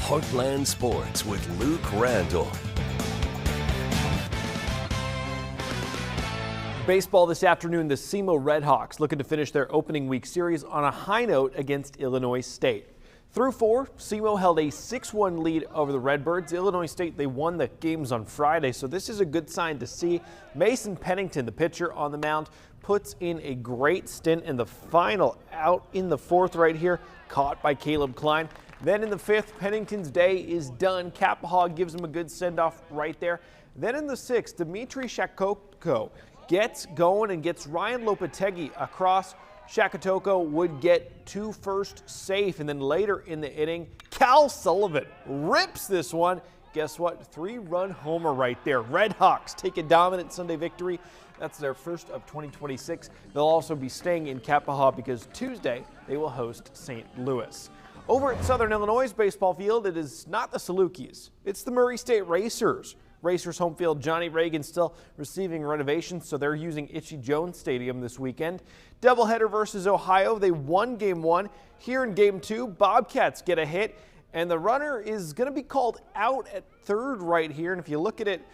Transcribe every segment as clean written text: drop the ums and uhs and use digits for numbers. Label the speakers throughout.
Speaker 1: Heartland Sports with Luke Randall.
Speaker 2: Baseball this afternoon, the SEMO Redhawks looking to finish their opening week series on a high note against Illinois State. Through 4, SEMO held a 6-1 lead over the Redbirds. Illinois State, they won the games on Friday, so this is a good sign to see. Mason Pennington, the pitcher on the mound, puts in a great stint in the final, out in the 4th right here, caught by Caleb Klein. Then in the 5th, Pennington's day is done. Kappahaw gives him a good send-off right there. Then in the 6th, Dmitry Shakotko gets going and gets Ryan Lopetegui across. Shakotoko would get to first safe, and then later in the inning, Cal Sullivan rips this one. Guess what? 3-run homer right there. Redhawks take a dominant Sunday victory. That's their first of 2026. They'll also be staying in Kappahaw because Tuesday they will host St. Louis. Over at Southern Illinois' baseball field, it is not the Salukis. It's the Murray State Racers. Racers home field Johnny Reagan still receiving renovations, so they're using Itchy Jones Stadium this weekend. Doubleheader versus Ohio. They won Game 1. Here in Game 2, Bobcats get a hit, and the runner is going to be called out at 3rd right here. And if you look at it,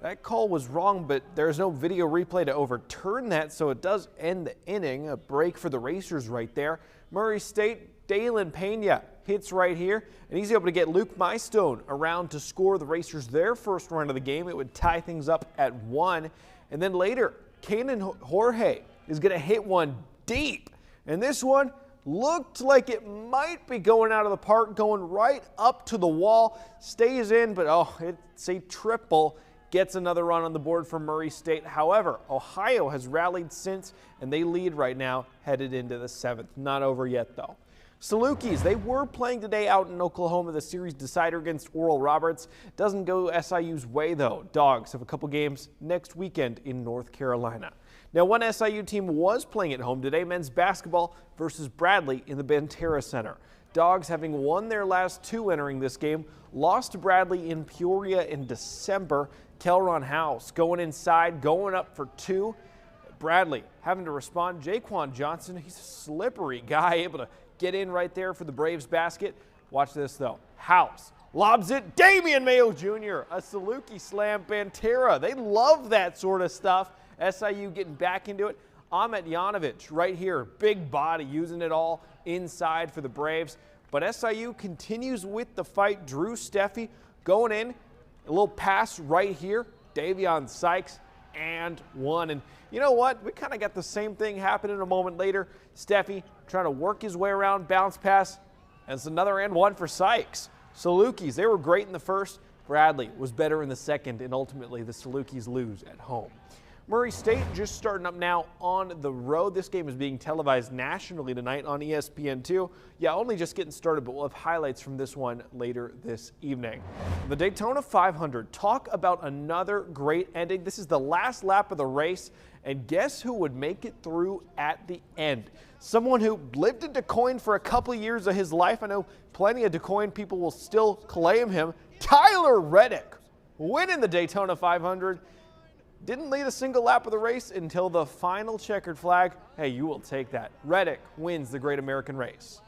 Speaker 2: that call was wrong, but there's no video replay to overturn that, so it does end the inning. A break for the Racers right there. Murray State, Dalen Pena hits right here, and he's able to get Luke Mystone around to score the Racers their first run of the game. It would tie things up at 1. And then later, Kanan Jorge is going to hit one deep. And this one looked like it might be going out of the park, going right up to the wall. Stays in, but it's a triple. Gets another run on the board for Murray State. However, Ohio has rallied since, and they lead right now, headed into the 7th. Not over yet, though. Salukis, they were playing today out in Oklahoma, the series decider against Oral Roberts. Doesn't go SIU's way, though. Dogs have a couple games next weekend in North Carolina. Now, one SIU team was playing at home today, men's basketball versus Bradley in the Banterra Center. Dogs, having won their last 2 entering this game, lost to Bradley in Peoria in December. Kelron House going inside, going up for 2. Bradley having to respond. Jaquan Johnson, he's a slippery guy, able to get in right there for the Braves basket. Watch this, though. House lobs it. Damian Mayo Jr., a Saluki slam. Banterra, they love that sort of stuff. SIU getting back into it. Ahmet Yanovich right here, big body, using it all inside for the Braves. But SIU continues with the fight. Drew Steffi going in. A little pass right here. Davion Sykes and 1. And you know what? We kind of got the same thing happening a moment later. Steffi trying to work his way around, bounce pass, and it's another and 1 for Sykes. Salukis, they were great in the first. Bradley was better in the second, and ultimately the Salukis lose at home. Murray State just starting up now on the road. This game is being televised nationally tonight on ESPN2. Yeah, only just getting started, but we'll have highlights from this one later this evening. The Daytona 500, talk about another great ending. This is the last lap of the race, and guess who would make it through at the end? Someone who lived in DeCoin for a couple of years of his life. I know plenty of DeCoin people will still claim him. Tyler Reddick winning the Daytona 500. Didn't lead a single lap of the race until the final checkered flag. Hey, you will take that. Reddick wins the Great American Race.